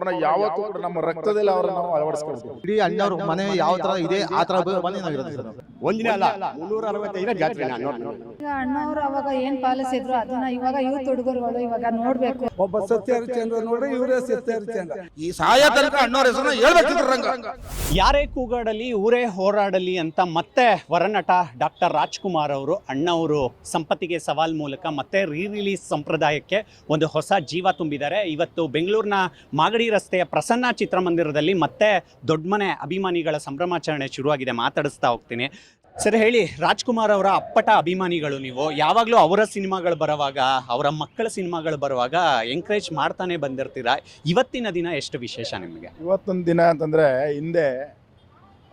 ಅವ್ರನ್ನ ಯಾವತ್ತೂ ಕೂಡ ನಮ್ಮ ರಕ್ತದಲ್ಲಿ ಅವ್ರನ್ನ ನಾವು ಅಳವಡಿಸ್ಕೊಳ್ತೀವಿ. ಇಡೀ ಅಣ್ಣವ್ರ ಮನೆ ಯಾವ ತರ ಇದೆ ಆ ತರ ಮನೆ ನಾವಿರೋದು ಸರ್. ಒಂದಿನ ಅಲ್ಲ 365 ಜಾತ್ರೆ ಅಣ್ಣವ್ರು ಅವಾಗ ಏನ್ ಪಾಲಿಸಿದ್ರು ಅದನ್ನ ಇವಾಗ ಯೂತ್ ಹುಡುಗರುಗಳು ಇವಾಗ ನೋಡ್ಬೇಕು. ಒಬ್ಬ ಸತ್ಯ ಹರಿಶ್ಚಂದ್ರ ನೋಡ್ರಿ, ಇವರೇ ಸತ್ಯ ಹರಿಶ್ಚಂದ್ರ. ಈ ಸಾಯ ತನಕ ಅಣ್ಣವ್ರ ಹೆಸರನ್ನ ಹೇಳ್ಬೇಕಿದ್ರು ರಂಗ. ಯಾರೇ ಕೂಗಾಡಲಿ ಊರೇ ಹೋರಾಡಲಿ ಅಂತ ಮತ್ತೆ ವರನಟ ಡಾಕ್ಟರ್ ರಾಜ್ಕುಮಾರ್ ಅವರು ಅಣ್ಣವರು ಸಂಪತ್ತಿಗೆ ಸವಾಲ್ ಮೂಲಕ ಮತ್ತೆ ರಿಲೀಸ್ ಸಂಪ್ರದಾಯಕ್ಕೆ ಒಂದು ಹೊಸ ಜೀವ ತುಂಬಿದ್ದಾರೆ. ಇವತ್ತು ಬೆಂಗಳೂರಿನ ಮಾಗಡಿ ರಸ್ತೆಯ ಪ್ರಸನ್ನ ಚಿತ್ರಮಂದಿರದಲ್ಲಿ ಮತ್ತೆ ದೊಡ್ಡ ಮನೆ ಅಭಿಮಾನಿಗಳ ಸಂಭ್ರಮಾಚರಣೆ ಶುರುವಾಗಿದೆ. ಮಾತಾಡಿಸ್ತಾ ಹೋಗ್ತೀನಿ. ಸರ್ ಹೇಳಿ, ರಾಜ್ಕುಮಾರ್ ಅವರ ಅಪ್ಪಟ ಅಭಿಮಾನಿಗಳು ನೀವು. ಯಾವಾಗಲೂ ಅವರ ಸಿನಿಮಾಗಳು ಬರುವಾಗ, ಅವರ ಮಕ್ಕಳ ಸಿನಿಮಾಗಳು ಬರುವಾಗ ಎಂಕರೇಜ್ ಮಾಡ್ತಾನೆ ಬಂದಿರ್ತೀರಾ. ಇವತ್ತಿನ ದಿನ ಎಷ್ಟು ವಿಶೇಷ ನಿಮಗೆ? ಇವತ್ತೊಂದು ದಿನ ಅಂತಂದರೆ ಹಿಂದೆ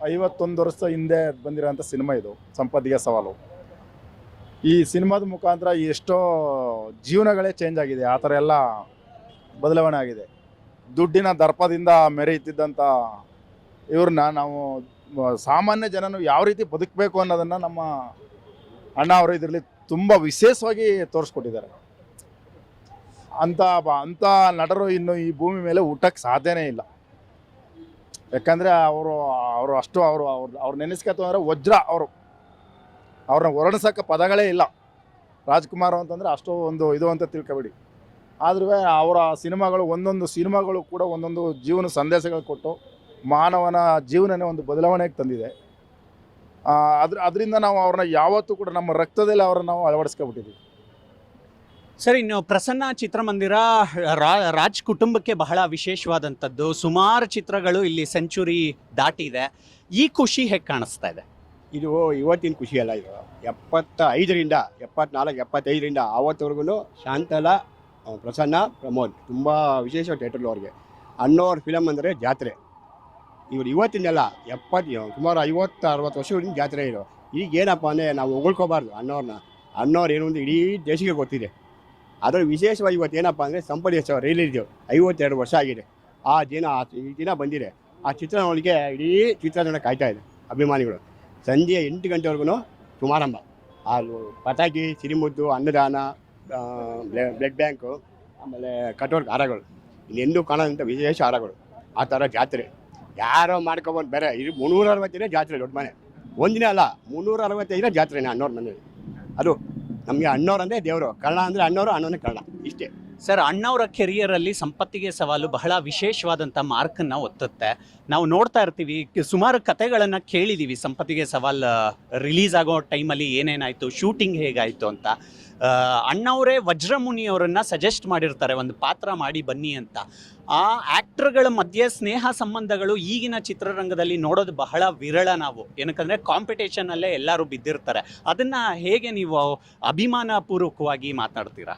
51 ವರ್ಷ ಹಿಂದೆ ಬಂದಿರೋಂಥ ಸಿನಿಮಾ ಇದು ಸಂಪತ್ತಿಗೆ ಸವಾಲು. ಈ ಸಿನಿಮಾದ ಮುಖಾಂತರ ಎಷ್ಟೋ ಜೀವನಗಳೇ ಚೇಂಜ್ ಆಗಿದೆ. ಆ ಥರ ಎಲ್ಲ ಬದಲಾವಣೆ ಆಗಿದೆ. ದುಡ್ಡಿನ ದರ್ಪದಿಂದ ಮೆರೆಯುತ್ತಿದ್ದಂಥ ಇವ್ರನ್ನ ನಾವು ಸಾಮಾನ್ಯ ಜನನು ಯಾವ ರೀತಿ ಬದುಕಬೇಕು ಅನ್ನೋದನ್ನು ನಮ್ಮ ಅಣ್ಣ ಅವರು ಇದರಲ್ಲಿ ತುಂಬ ವಿಶೇಷವಾಗಿ ತೋರಿಸ್ಕೊಟ್ಟಿದ್ದಾರೆ. ಅಂಥ ನಟರು ಇನ್ನು ಈ ಭೂಮಿ ಮೇಲೆ ಹುಟ್ಟಕ್ಕೆ ಸಾಧ್ಯನೇ ಇಲ್ಲ. ಯಾಕಂದರೆ ಅವರು ಅಷ್ಟು ಅವ್ರು ನೆನೆಸ್ಕೊತ ಅಂದರೆ ವಜ್ರ. ಅವ್ರನ್ನ ವರ್ಣಿಸೋಕ್ಕೆ ಪದಗಳೇ ಇಲ್ಲ. ರಾಜ್ಕುಮಾರ್ ಅಂತಂದರೆ ಅಷ್ಟು ಒಂದು ಇದು ಅಂತ ತಿಳ್ಕೊಬೇಡಿ. ಆದ್ರೂ ಅವರ ಸಿನಿಮಾಗಳು ಒಂದೊಂದು ಸಿನಿಮಾಗಳು ಕೂಡ ಒಂದೊಂದು ಜೀವನ ಸಂದೇಶಗಳು ಕೊಟ್ಟು ಮಾನವನ ಜೀವನನೇ ಒಂದು ಬದಲಾವಣೆಗೆ ತಂದಿದೆ. ಅದರಿಂದ ನಾವು ಅವ್ರನ್ನ ಯಾವತ್ತೂ ಕೂಡ ನಮ್ಮ ರಕ್ತದಲ್ಲಿ ಅವ್ರನ್ನ ನಾವು ಅಳವಡಿಸ್ಕೊಬಿಟ್ಟಿದ್ದೀವಿ. ಸರ್, ಇನ್ನು ಪ್ರಸನ್ನ ಚಿತ್ರಮಂದಿರ ರಾಜ್ ಕುಟುಂಬಕ್ಕೆ ಬಹಳ ವಿಶೇಷವಾದಂಥದ್ದು. ಸುಮಾರು ಚಿತ್ರಗಳು ಇಲ್ಲಿ ಸೆಂಚುರಿ ದಾಟಿದೆ. ಈ ಖುಷಿ ಹೇಗೆ ಕಾಣಿಸ್ತಾ ಇದೆ? ಇದು ಇವತ್ತಿನ ಖುಷಿ ಅಲ್ಲ. ಇದು 75ರಿಂದ 74 75ರಿಂದ ಆವತ್ತವರೆಗೂ ಶಾಂತಲಾ, ಪ್ರಸನ್ನ, ಪ್ರಮೋದ್ ತುಂಬ ವಿಶೇಷ ಥಿಯೇಟ್ರಲ್ಲಿ ಅವ್ರಿಗೆ. ಅಣ್ಣವ್ರ ಫಿಲಮ್ ಅಂದರೆ ಜಾತ್ರೆ. ಇವರು ಇವತ್ತಿನೆಲ್ಲ ಸುಮಾರು 50-60 ವರ್ಷಗಳಿಂದ ಜಾತ್ರೆ ಇದು. ಈಗ ಏನಪ್ಪ ಅಂದರೆ ನಾವು ಹೊಗಳ್ಕೋಬಾರ್ದು ಅಣ್ಣವ್ರನ್ನ. ಅಣ್ಣವ್ರು ಏನು ಅಂದರೆ ಇಡೀ ದೇಶಕ್ಕೆ ಗೊತ್ತಿದೆ. ಅದರ ವಿಶೇಷವಾಗಿ ಇವತ್ತು ಏನಪ್ಪ ಅಂದರೆ ಸಂಪತ್ತಿಗೆ ರಿಲೀಸ್ 52 ವರ್ಷ ಆಗಿದೆ. ಈ ದಿನ ಬಂದಿದೆ. ಆ ಚಿತ್ರನೊಳಗೆ ಇಡೀ ಚಿತ್ರತಂಡ ಕಾಯ್ತಾ ಇದೆ ಅಭಿಮಾನಿಗಳು. ಸಂಜೆ 8 ಗಂಟೆವರೆಗೂ ಸಮಾರಂಭ. ಅಲ್ಲಿ ಪಟಾಕಿ, ಸಿರಿಮುದ್ದು, ಅನ್ನದಾನ, ಬ್ಲಡ್ ಬ್ಯಾಂಕು, ಆಮೇಲೆ ಕಟೋರ್ಕ್ ಹಾರಗಳು, ಇನ್ನೆಂದೂ ಕಾಣೋದಂಥ ವಿಶೇಷ ಹಾರಗಳು. ಆ ಥರ ಜಾತ್ರೆ ಯಾರೋ ಮಾಡ್ಕೊಬಂದು ಬೇರೆ. ಇದು 365 ಜಾತ್ರೆ. ದೊಡ್ಡ ಮನೆ ಒಂದಿನ ಅಲ್ಲ 365 ಜಾತ್ರೆನೇ ಅಣ್ಣವ್ರ ಮನೇಲಿ. ಅದು ನಮಗೆ ಅಣ್ಣವ್ರು ಅಂದರೆ ದೇವರು. ಕನ್ನಡ ಅಂದರೆ ಅಣ್ಣವರು, ಅಣ್ಣನೇ ಕನ್ನಡ. ಇಷ್ಟೇ ಸರ್, ಅಣ್ಣವರ ಕೆರಿಯರಲ್ಲಿ ಸಂಪತ್ತಿಗೆ ಸವಾಲು ಬಹಳ ವಿಶೇಷವಾದಂಥ ಮಾರ್ಕನ್ನು ಒತ್ತುತ್ತೆ. ನಾವು ನೋಡ್ತಾ ಇರ್ತೀವಿ, ಸುಮಾರು ಕತೆಗಳನ್ನು ಕೇಳಿದ್ದೀವಿ. ಸಂಪತ್ತಿಗೆ ಸವಾಲ್ ರಿಲೀಸ್ ಆಗೋ ಟೈಮಲ್ಲಿ ಏನೇನಾಯಿತು, ಶೂಟಿಂಗ್ ಹೇಗಾಯಿತು ಅಂತ. ಅಣ್ಣವರೇ ವಜ್ರಮುನಿಯವರನ್ನು ಸಜೆಸ್ಟ್ ಮಾಡಿರ್ತಾರೆ ಒಂದು ಪಾತ್ರ ಮಾಡಿ ಬನ್ನಿ ಅಂತ. ಆ ಆ್ಯಕ್ಟರ್ಗಳ ಮಧ್ಯೆ ಸ್ನೇಹ ಸಂಬಂಧಗಳು ಈಗಿನ ಚಿತ್ರರಂಗದಲ್ಲಿ ನೋಡೋದು ಬಹಳ ವಿರಳ ನಾವು. ಏನಕ್ಕಂದರೆ ಕಾಂಪಿಟೇಷನಲ್ಲೇ ಎಲ್ಲರೂ ಬಿದ್ದಿರ್ತಾರೆ. ಅದನ್ನು ಹೇಗೆ ನೀವು ಅಭಿಮಾನಪೂರ್ವಕವಾಗಿ ಮಾತಾಡ್ತೀರಾ?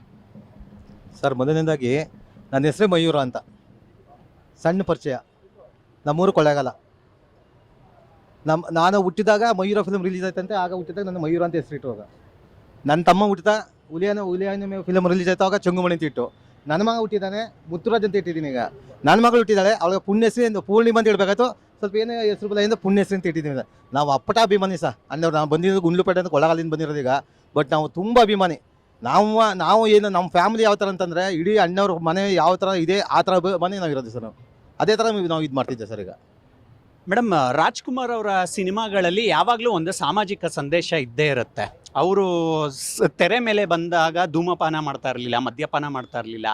ಸರ್, ಮೊದಲನೇದಾಗಿ ನನ್ನ ಹೆಸರೇ ಮಯೂರ ಅಂತ. ಸಣ್ಣ ಪರಿಚಯ, ನಮ್ಮೂರು ಕೊಳ್ಳೇಗಾಲ. ನಾನು ಹುಟ್ಟಿದಾಗ ಮಯೂರ ಫಿಲ್ಮ್ ರಿಲೀಸ್ ಆಯ್ತಂತೆ. ಆಗ ಹುಟ್ಟಿದಾಗ ನನ್ನ ಮಯೂರ ಅಂತ ಹೆಸರಿಟ್ಟುವಾಗ. ನನ್ನ ತಮ್ಮ ಹುಟ್ಟಿದ ಹುಲಿಯಾನ ಫಿಲ್ಮ್ ರಿಲೀಸ್ ಆಯ್ತು, ಆಗ ಚಂಗುಮಣಿ ಅಂತ ಇಟ್ಟು. ನನ್ನ ಮಗ ಹುಟ್ಟಿದ್ದಾನೆ ಮುತ್ತುರಾಜ್ ಅಂತ ಇಟ್ಟಿದ್ದೀನಿ. ಈಗ ನನ್ನ ಮಗಳು ಹುಟ್ಟಿದ್ದಾಳೆ, ಅವಳಿಗೆ ಪುಣ್ಯಶ್ರೀ ಎಂದು ಪೂರ್ಣಿಮಾ ಅಂತ ಇಡಬೇಕಾಯ್ತು. ಸ್ವಲ್ಪ ಏನೋ ಹೆಸರು ಬಲ್ಲ ಪುಣ್ಯಶ್ರೀ ಅಂತ ಇಟ್ಟಿದ್ದೀನಿ. ನಾವು ಅಪ್ಪಟ ಅಭಿಮಾನಿ ಸರ್ ಅಣ್ಣವ್ರು. ನಾವು ಬಂದಿರೋದು ಗುಂಡ್ಲುಪೇಟೆ ಅಂತ ಕೊಳ್ಳೇಗಾಲದಿಂದ ಬಂದಿರೋದು ಈಗ. ಬಟ್ ನಾವು ತುಂಬ ಅಭಿಮಾನಿ. ನಾವು ಏನು ನಮ್ಮ ಫ್ಯಾಮಿಲಿ ಯಾವ ಥರ ಅಂತಂದರೆ ಇಡೀ ಅಣ್ಣವ್ರ ಮನೆ ಯಾವ ಥರ ಇದೆ ಆ ಥರ ಮನೆ ನಾವಿರೋದು ಸರ್. ನಾವು ಅದೇ ಥರ ನಾವು ಇದು ಮಾಡ್ತಿದ್ದೆ ಸರ್. ಈಗ ಮೇಡಮ್, ರಾಜ್ಕುಮಾರ್ ಅವರ ಸಿನಿಮಾಗಳಲ್ಲಿ ಯಾವಾಗಲೂ ಒಂದು ಸಾಮಾಜಿಕ ಸಂದೇಶ ಇದ್ದೇ ಇರುತ್ತೆ. ಅವರು ತೆರೆ ಮೇಲೆ ಬಂದಾಗ ಧೂಮಪಾನ ಮಾಡ್ತಾ ಇರಲಿಲ್ಲ, ಮದ್ಯಪಾನ ಮಾಡ್ತಾ ಇರಲಿಲ್ಲ.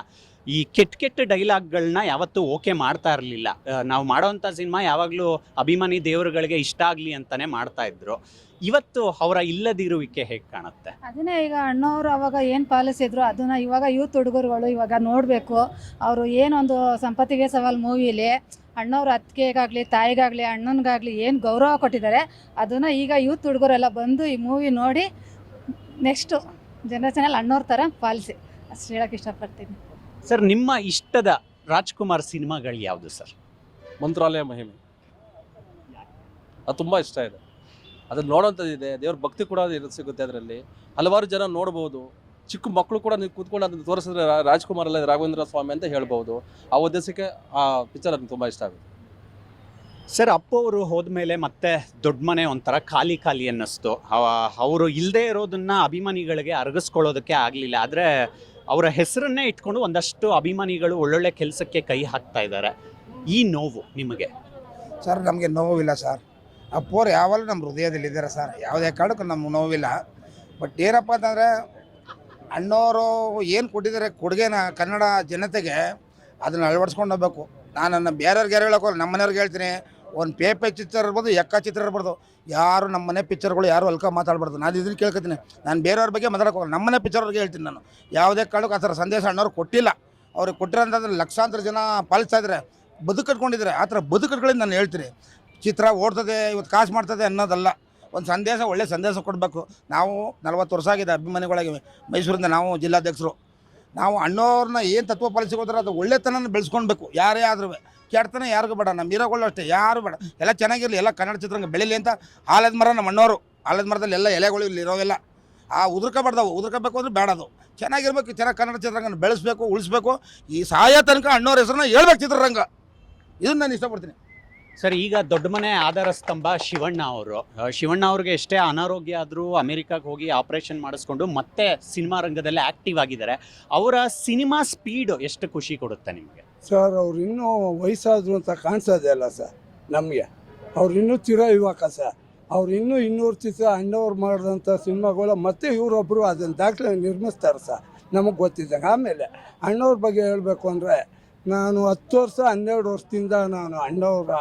ಈ ಕೆಟ್ಟ ಡೈಲಾಗ್ಗಳನ್ನ ಯಾವತ್ತೂ ಓಕೆ ಮಾಡ್ತಾ ಇರಲಿಲ್ಲ. ನಾವು ಮಾಡೋವಂಥ ಸಿನಿಮಾ ಯಾವಾಗಲೂ ಅಭಿಮಾನಿ ದೇವರುಗಳಿಗೆ ಇಷ್ಟ ಆಗಲಿ ಅಂತಲೇ ಮಾಡ್ತಾಯಿದ್ರು. ಇವತ್ತು ಅವರ ಇಲ್ಲದಿರುವಿಕೆ ಹೇಗೆ ಕಾಣುತ್ತೆ? ಅದನ್ನೇ ಈಗ ಅಣ್ಣವರು ಅವಾಗ ಏನು ಪಾಲಿಸಿದ್ರು ಅದನ್ನ ಇವಾಗ ಯೂತ್ ಹುಡುಗರುಗಳು ಇವಾಗ ನೋಡಬೇಕು. ಅವರು ಏನೊಂದು ಸಂಪತ್ತಿಗೆ ಸವಾಲ್ ಮೂವಿಲಿ ಅಣ್ಣವ್ರ ಅತ್ತಿಗೆಗಾಗಲಿ, ತಾಯಿಗಾಗಲಿ, ಅಣ್ಣನಿಗಾಗಲಿ ಏನು ಗೌರವ ಕೊಟ್ಟಿದ್ದಾರೆ ಅದನ್ನು ಈಗ ಯೂತ್ ಹುಡುಗರೆಲ್ಲ ಬಂದು ಈ ಮೂವಿ ನೋಡಿ ನೆಕ್ಸ್ಟು ಜನರೇಷನಲ್ಲಿ ಅಣ್ಣವ್ರ ಥರ ಪಾಲಿಸಿ, ಅಷ್ಟು ಹೇಳೋಕ್ಕೆ ಇಷ್ಟಪಡ್ತೀನಿ. ಸರ್, ನಿಮ್ಮ ಇಷ್ಟದ ರಾಜ್ಕುಮಾರ್ ಸಿನಿಮಾಗಳು ಯಾವುದು ಸರ್? ಮಂತ್ರಾಲಯ ಮಹಿಮೆ ಅದು ತುಂಬ ಇಷ್ಟ ಇದೆ. ಅದನ್ನು ನೋಡೋಂಥದ್ದಿದೆ. ದೇವ್ರ ಭಕ್ತಿ ಕೂಡ ಸಿಗುತ್ತೆ ಅದರಲ್ಲಿ. ಹಲವಾರು ಜನ ನೋಡ್ಬೋದು. ಚಿಕ್ಕ ಮಕ್ಕಳು ಕೂಡ ನೀವು ಕೂತ್ಕೊಂಡು ಅದನ್ನು ತೋರಿಸಿದ್ರೆ ರಾಜ್ಕುಮಾರ್ ಅಲ್ಲ ರಾಘವೇಂದ್ರ ಸ್ವಾಮಿ ಅಂತ ಹೇಳ್ಬೋದು. ಆ ಉದ್ದೇಶಕ್ಕೆ ಆ ಪಿಕ್ಚರ್ ಅದನ್ನು ತುಂಬ ಇಷ್ಟ ಆಗುತ್ತೆ. ಸರ್, ಅಪ್ಪು ಅವರು ಹೋದ್ಮೇಲೆ ಮತ್ತೆ ದೊಡ್ಡ ಮನೆ ಒಂಥರ ಖಾಲಿ ಅನ್ನಿಸ್ತು. ಅವರು ಇಲ್ಲದೆ ಇರೋದನ್ನ ಅಭಿಮಾನಿಗಳಿಗೆ ಅರಗಿಸ್ಕೊಳ್ಳೋದಕ್ಕೆ ಆಗಲಿಲ್ಲ. ಆದರೆ ಅವರ ಹೆಸರನ್ನೇ ಇಟ್ಕೊಂಡು ಒಂದಷ್ಟು ಅಭಿಮಾನಿಗಳು ಒಳ್ಳೊಳ್ಳೆ ಕೆಲಸಕ್ಕೆ ಕೈ ಹಾಕ್ತಾ ಇದ್ದಾರೆ. ಈ ನೋವು ನಿಮಗೆ? ಸರ್ ನಮಗೆ ನೋವಿಲ್ಲ ಸರ್. ಅಪ್ಪೋರು ಯಾವಾಗಲೂ ನಮ್ಮ ಹೃದಯದಲ್ಲಿದ್ದಾರೆ ಸರ್, ಯಾವುದೇ ಕಾರಣಕ್ಕೂ ನಮ್ಗೆ ನೋವಿಲ್ಲ. ಬಟ್ ಏನಪ್ಪ ಅಂತಂದರೆ ಅಣ್ಣವರು ಏನು ಕೊಟ್ಟಿದ್ದಾರೆ ಕೊಡುಗೆನ ಕನ್ನಡ ಜನತೆಗೆ ಅದನ್ನು ಅಳವಡಿಸ್ಕೊಂಡು ಹೋಗ್ಬೇಕು. ನಾನು ಬೇರೆಯವ್ರಿಗೆ ಯಾರು ಹೇಳೋಕ್ಕಲ್ಲ, ನಮ್ಮ ಮನೆಯವ್ರಿಗೆ ಹೇಳ್ತೀನಿ, ಒಂದು ಪೇಪೆ ಚಿತ್ರ ಇರ್ಬೋದು, ಎಕ್ಕ ಚಿತ್ರ ಇರ್ಬೋದು, ಯಾರು ನಮ್ಮ ಮನೆ ಪಿಕ್ಚರ್ಗಳು ಯಾರು ಅಲ್ಕ ಮಾತಾಡ್ಬಾರ್ದು. ನಾನು ಇದನ್ನು ಕೇಳ್ಕೊತೀನಿ, ನಾನು ಬೇರೆಯವ್ರ ಬಗ್ಗೆ ಮಾತಾಡೋಕೆ ನಮ್ಮ ಮನೆ ಪಿಕ್ಚರ್ಗೆ ಹೇಳ್ತೀನಿ. ನಾನು ಯಾವುದೇ ಕಾರಣಕ್ಕೂ ಆ ಥರ ಸಂದೇಶ ಅಣ್ಣವ್ರು ಕೊಟ್ಟಿಲ್ಲ. ಅವ್ರಿಗೆ ಕೊಟ್ಟಿರೋಂಥದ್ದು ಲಕ್ಷಾಂತರ ಜನ ಪಾಲಿಸ್ತಾ ಇದ್ದಾರೆ, ಬದುಕಟ್ಕೊಂಡಿದ್ದಾರೆ. ಆ ಥರ ಬದುಕಟ್ಗಳಿಂದ ನಾನು ಹೇಳ್ತೀನಿ, ಚಿತ್ರ ಓಡ್ತದೆ ಇವತ್ತು ಕಾಸು ಮಾಡ್ತದೆ ಅನ್ನೋದಲ್ಲ, ಒಂದು ಸಂದೇಶ, ಒಳ್ಳೆ ಸಂದೇಶ ಕೊಡಬೇಕು. ನಾವು 40 ವರ್ಷ ಆಗಿದೆ ಅಭಿಮಾನಿಗಳಾಗಿವೆ, ಮೈಸೂರಿಂದ ನಾವು ಜಿಲ್ಲಾಧ್ಯಕ್ಷರು. ನಾವು ಅಣ್ಣವ್ರನ್ನ ಏನು ತತ್ವ ಪಾಲಿಸಿಕೋತಾರೆ ಅದು ಒಳ್ಳೆತನ ಬೆಳೆಸ್ಕೊಳ್ಬೇಕು. ಯಾರೇ ಆದ್ರೂ ಕೆಡ್ತನ ಯಾರಿಗೂ ಬೇಡ, ನಮ್ಮ ಹೀರೋಗಳು ಅಷ್ಟೇ ಯಾರು ಬೇಡ, ಎಲ್ಲ ಚೆನ್ನಾಗಿರಲಿ, ಎಲ್ಲ ಕನ್ನಡ ಚಿತ್ರರಂಗ ಬೆಳೀಲಿ ಅಂತ. ಆಲದ ಮರ ನಮ್ಮ ಅಣ್ಣವರು, ಆಲದ ಮರದಲ್ಲಿ ಎಲ್ಲ ಎಲೆಗಳು ಇಲ್ಲಿ ಇರೋವೆಲ್ಲ ಉದುರ್ಕೋಬಾರ್ದವು, ಉದುರ್ಕೋಬೇಕು ಅಂದ್ರೆ ಬೇಡ, ಅದು ಚೆನ್ನಾಗಿರ್ಬೇಕು. ಚೆನ್ನಾಗಿ ಕನ್ನಡ ಚಿತ್ರರಂಗನ ಬೆಳೆಸ್ಬೇಕು, ಉಳಿಸ್ಬೇಕು. ಈ ಸಾಯೋ ತನಕ ಅಣ್ಣವ್ರ ಹೆಸರನ್ನ ಹೇಳ್ಬೇಕು ಚಿತ್ರರಂಗ, ಇದನ್ನು ನಾನು ಇಷ್ಟಪಡ್ತೀನಿ. ಸರ್, ಈಗ ದೊಡ್ಡ ಮನೆ ಆಧಾರ ಸ್ತಂಭ ಶಿವಣ್ಣ ಅವರು. ಶಿವಣ್ಣ ಅವ್ರಿಗೆ ಎಷ್ಟೇ ಅನಾರೋಗ್ಯ ಆದರೂ ಅಮೆರಿಕಾಗೆ ಹೋಗಿ ಆಪರೇಷನ್ ಮಾಡಿಸ್ಕೊಂಡು ಮತ್ತೆ ಸಿನಿಮಾ ರಂಗದಲ್ಲಿ ಆಕ್ಟಿವ್ ಆಗಿದ್ದಾರೆ. ಅವರ ಸಿನಿಮಾ ಸ್ಪೀಡ್ ಎಷ್ಟು ಖುಷಿ ಕೊಡುತ್ತೆ ನಿಮಗೆ? ಸರ್ ಅವ್ರು ಇನ್ನೂ ವಯಸ್ಸಾದ್ರು ಅಂತ ಕಾಣಿಸೋದೇ ಅಲ್ಲ ಸರ್ ನಮಗೆ. ಅವ್ರು ಇನ್ನೂ ಯುವಕ ಸರ್. ಅವ್ರು ಇನ್ನೂ 200 ಚಿತ್ರ ಅಣ್ಣವ್ರು ಮಾಡಿದಂಥ ಸಿನಿಮಾಗಳು ಮತ್ತೆ ಇವರೊಬ್ಬರು ಅದನ್ನು ದಾಖಲೆ ನಿರ್ಮಿಸ್ತಾರೆ ಸರ್, ನಮಗೆ ಗೊತ್ತಿದ್ದಂಗೆ. ಆಮೇಲೆ ಅಣ್ಣವ್ರ ಬಗ್ಗೆ ಹೇಳಬೇಕು ಅಂದರೆ, ನಾನು 10 ವರ್ಷ 12 ವರ್ಷದಿಂದ ನಾನು ಅಣ್ಣವ್ರ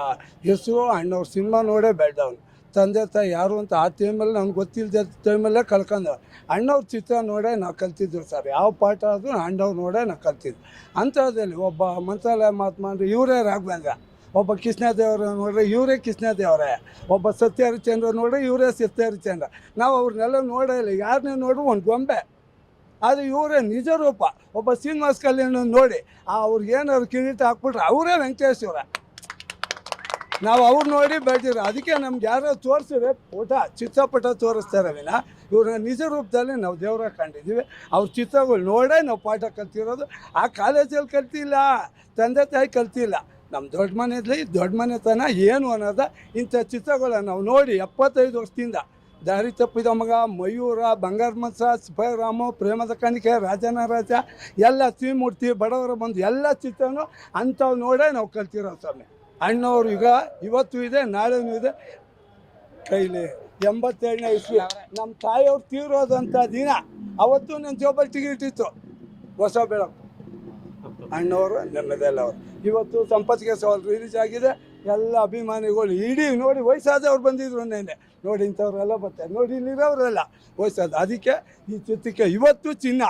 ಹೆಸರು, ಅಣ್ಣವ್ರ ಸಿನಿಮಾ ನೋಡೇ ಬೆಳೆದವನು. ತಂದೆ ತಾಯಿ ಯಾರು ಅಂತ ಆ ಟೈಮಲ್ಲಿ ನಮ್ಗೆ ಗೊತ್ತಿಲ್ಲದ ಟೈಮಲ್ಲೇ ಕಳ್ಕೊಂಡವ್ರು. ಅಣ್ಣವ್ರ ಚಿತ್ರ ನೋಡೇ ನಾವು ಕಲ್ತಿದ್ವಿ ಸರ್, ಯಾವ ಪಾಠ ಆದರೂ ಅಣ್ಣವ್ರು ನೋಡೇ ನಾವು ಕಲ್ತಿದ್ವಿ. ಅಂಥದ್ದಲ್ಲಿ ಒಬ್ಬ ಮಂತ್ರಾಲಯ ಮಹಾತ್ಮ ಅಂದರೆ ಇವರೇ ರಾಘವೇಂದ್ರ, ಒಬ್ಬ ಕೃಷ್ಣದೇವರ ನೋಡ್ರೆ ಇವರೇ ಕೃಷ್ಣದೇವರೇ, ಒಬ್ಬ ಸತ್ಯಹರಿಚಂದ್ರ ನೋಡ್ರೆ ಇವರೇ ಸತ್ಯಹರಿಚಂದ್ರ. ನಾವು ಅವ್ರನ್ನೆಲ್ಲ ನೋಡೇ ಇಲ್ಲ, ಯಾರನ್ನೇ ನೋಡ್ರು ಒಂದು ಗೊಂಬೆ, ಅದು ಇವರೇ ನಿಜ ರೂಪ. ಒಬ್ಬ ಶ್ರೀನಿವಾಸ ಕಲ್ಯಾಣ ನೋಡಿ ಅವ್ರಿಗೆ ಏನಾದ್ರು ಕಿರೀಟ ಹಾಕ್ಬಿಟ್ರೆ ಅವರೇ ವೆಂಕಟೇಶ್ವರ. ನಾವು ಅವ್ರು ನೋಡಿ ಬೆಳೆದಿರೋ, ಅದಕ್ಕೆ ನಮ್ಗೆ ಯಾರೋ ತೋರಿಸಿದ್ರೆ ಚಿತ್ರಪಟ ತೋರಿಸ್ತಾರೆ ವಿನ ಇವ್ರನ್ನ ನಿಜ ರೂಪದಲ್ಲಿ ನಾವು ದೇವರ ಕಂಡಿದ್ದೀವಿ. ಅವ್ರ ಚಿತ್ರಗಳು ನೋಡೇ ನಾವು ಪಾಠ ಕಲ್ತಿರೋದು. ಆ ಕಾಲೇಜಲ್ಲಿ ಕಲ್ತಿಲ್ಲ, ತಂದೆ ತಾಯಿ ಕಲ್ತಿಲ್ಲ. ನಮ್ಮ ದೊಡ್ಡ ಮನೆತನ ಏನು ಅನ್ನೋದ ಇಂಥ ಚಿತ್ರಗಳನ್ನ ನಾವು ನೋಡಿ 75 ವರ್ಷದಿಂದ ದಾರಿ ತಪ್ಪಿದ ಮಗ, ಮಯೂರ, ಬಂಗಾರ ಮನ್ಸ, ಸಿಪಾಯಿ ರಾಮು, ಪ್ರೇಮದ ಕಣಿಕೆ, ರಾಜನ ರಾಜ, ಎಲ್ಲ ಶ್ರೀಮೂರ್ತಿ, ಬಡವರ ಬಂದು ಎಲ್ಲ ಚಿತ್ರನೂ ಅಂಥವು ನೋಡೇ ನಾವು ಕಲ್ತಿರೋ ಸ್ವಾಮಿ. ಅಣ್ಣವ್ರು ಈಗ ಇವತ್ತು ಇದೆ, ನಾಳೆನೂ ಇದೆ. ಕೈಲಿ 87ನೇ ಇಸ್ವಿ ನಮ್ಮ ತಾಯಿಯವ್ರು ತೀರೋದಂಥ ದಿನ, ಅವತ್ತು ನನ್ನ ಜೋಬಲ್ ಟಿಕೆಟ್ ಇತ್ತು ಹೊಸ ಬೆಳಕು. ಅಣ್ಣವರು ನೆಮ್ಮದಿಯಲ್ಲ ಅವರು. ಇವತ್ತು ಸಂಪತ್ತಿಗೆ ಸವಾಲು ರಿಲೀಸ್ ಆಗಿದೆ. ಎಲ್ಲ ಅಭಿಮಾನಿಗಳು ಇಡೀ ನೋಡಿ ವಯಸ್ಸಾದವ್ರು ಬಂದಿದ್ರು ನೆನ್ನೆ ನೋಡಿ, ಇಂಥವ್ರೆಲ್ಲ ಬರ್ತಾರೆ ನೋಡಿ, ಇಲ್ಲಿರೋರೆಲ್ಲ ವಯಸ್ಸಾದ. ಅದಕ್ಕೆ ಈ ಚಿತ್ರಕ್ಕೆ ಇವತ್ತು ಚಿನ್ನ,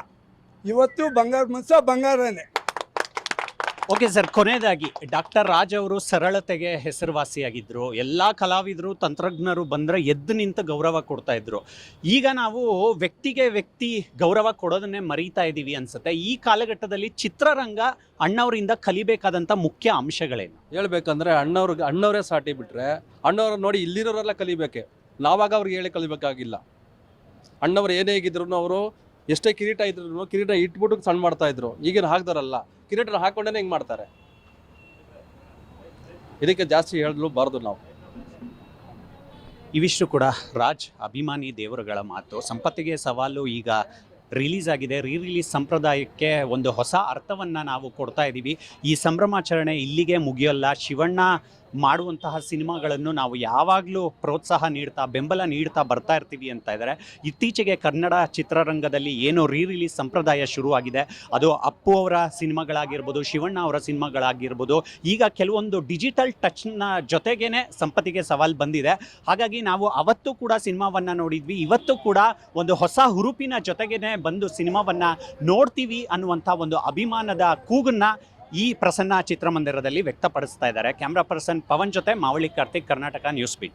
ಇವತ್ತು ಬಂಗಾರ ಮನ್ಸ ಬಂಗಾರನೇ. ಓಕೆ ಸರ್, ಕೊನೆಯದಾಗಿ ಡಾಕ್ಟರ್ ರಾಜ್ ಅವರು ಸರಳತೆಗೆ ಹೆಸರುವಾಸಿಯಾಗಿದ್ದರು. ಎಲ್ಲ ಕಲಾವಿದರು, ತಂತ್ರಜ್ಞರು ಬಂದರೆ ಎದ್ದು ನಿಂತು ಗೌರವ ಕೊಡ್ತಾ ಇದ್ರು. ಈಗ ನಾವು ವ್ಯಕ್ತಿ ಗೌರವ ಕೊಡೋದನ್ನೇ ಮರೀತಾ ಇದ್ದೀವಿ ಅನ್ಸುತ್ತೆ. ಈ ಕಾಲಘಟ್ಟದಲ್ಲಿ ಚಿತ್ರರಂಗ ಅಣ್ಣವರಿಂದ ಕಲಿಬೇಕಾದಂಥ ಮುಖ್ಯ ಅಂಶಗಳೇನು? ಹೇಳ್ಬೇಕಂದ್ರೆ ಅಣ್ಣವರೇ ಸಾಟಿ ಬಿಟ್ರೆ ಅಣ್ಣವ್ರ ನೋಡಿ ಇಲ್ಲಿರೋರೆಲ್ಲ ಕಲಿಬೇಕೆ. ನಾವಾಗ ಅವ್ರಿಗೆ ಹೇಳಿ ಕಲಿಬೇಕಾಗಿಲ್ಲ. ಅಣ್ಣವ್ರು ಏನೇ ಹೇಗಿದ್ರು, ಅವರು ಎಷ್ಟೇ ಕಿರೀಟ ಇದ್ರು ಕಿರೀಟ ಇಟ್ಬಿಟ್ಟು ಸಣ್ಣ ಮಾಡ್ತಾ ಇದ್ರು. ಈಗಿನ ಹಾಕ್ದಾರಲ್ಲ, ಕಿರೀಟ ಹಾಕೊಂಡೇನೆ ಹಿಂಗೆ ಮಾಡ್ತಾರೆ. ಇದಕ್ಕೆ ಜಾಸ್ತಿ ಹೇಳಲೂಬಾರ್ದು ನಾವು. ಇವಿಷ್ಟು ಕೂಡ ರಾಜ್ ಅಭಿಮಾನಿ ದೇವರುಗಳ ಮಾತು. ಸಂಪತ್ತಿಗೆ ಸವಾಲು ಈಗ ರಿಲೀಸ್ ಆಗಿದೆ. ರಿಲೀಸ್ ಸಂಪ್ರದಾಯಕ್ಕೆ ಒಂದು ಹೊಸ ಅರ್ಥವನ್ನು ನಾವು ಕೊಡ್ತಾ ಇದ್ದೀವಿ. ಈ ಸಂಭ್ರಮಾಚರಣೆ ಇಲ್ಲಿಗೆ ಮುಗಿಯೋಲ್ಲ. ಶಿವಣ್ಣ ಮಾಡುವಂತಹ ಸಿನಿಮಾಗಳನ್ನು ನಾವು ಯಾವಾಗಲೂ ಪ್ರೋತ್ಸಾಹ ನೀಡ್ತಾ, ಬೆಂಬಲ ನೀಡ್ತಾ ಬರ್ತಾ ಇರ್ತೀವಿ ಅಂತ ಇದ್ದಾರೆ. ಇತ್ತೀಚೆಗೆ ಕನ್ನಡ ಚಿತ್ರರಂಗದಲ್ಲಿ ಏನು ರಿಲೀಸ್ ಸಂಪ್ರದಾಯ ಶುರುವಾಗಿದೆ, ಅದು ಅಪ್ಪು ಅವರ ಸಿನಿಮಾಗಳಾಗಿರ್ಬೋದು, ಶಿವಣ್ಣ ಅವರ ಸಿನಿಮಾಗಳಾಗಿರ್ಬೋದು, ಈಗ ಕೆಲವೊಂದು ಡಿಜಿಟಲ್ ಟಚ್ನ ಜೊತೆಗೇನೆ ಸಂಪತ್ತಿಗೆ ಸವಾಲು ಬಂದಿದೆ. ಹಾಗಾಗಿ ನಾವು ಅವತ್ತು ಕೂಡ ಸಿನಿಮಾವನ್ನು ನೋಡಿದ್ವಿ, ಇವತ್ತು ಕೂಡ ಒಂದು ಹೊಸ ಹುರುಪಿನ ಜೊತೆಗೇನೆ ಬಂದು ಸಿನಿಮಾವನ್ನು ನೋಡ್ತೀವಿ ಅನ್ನುವಂಥ ಒಂದು ಅಭಿಮಾನದ ಕೂಗನ್ನು ಈ ಪ್ರಸನ್ನ ಚಿತ್ರಮಂದಿರದಲ್ಲಿ ವ್ಯಕ್ತಪಡಿಸ್ತಾ ಇದ್ದಾರೆ. ಕ್ಯಾಮ್ರಾ ಪರ್ಸನ್ ಪವನ್ ಜೊತೆ ಮಾವಳಿ ಕಾರ್ತಿಕ್, ಕರ್ನಾಟಕ ನ್ಯೂಸ್ ಬೀಟ್.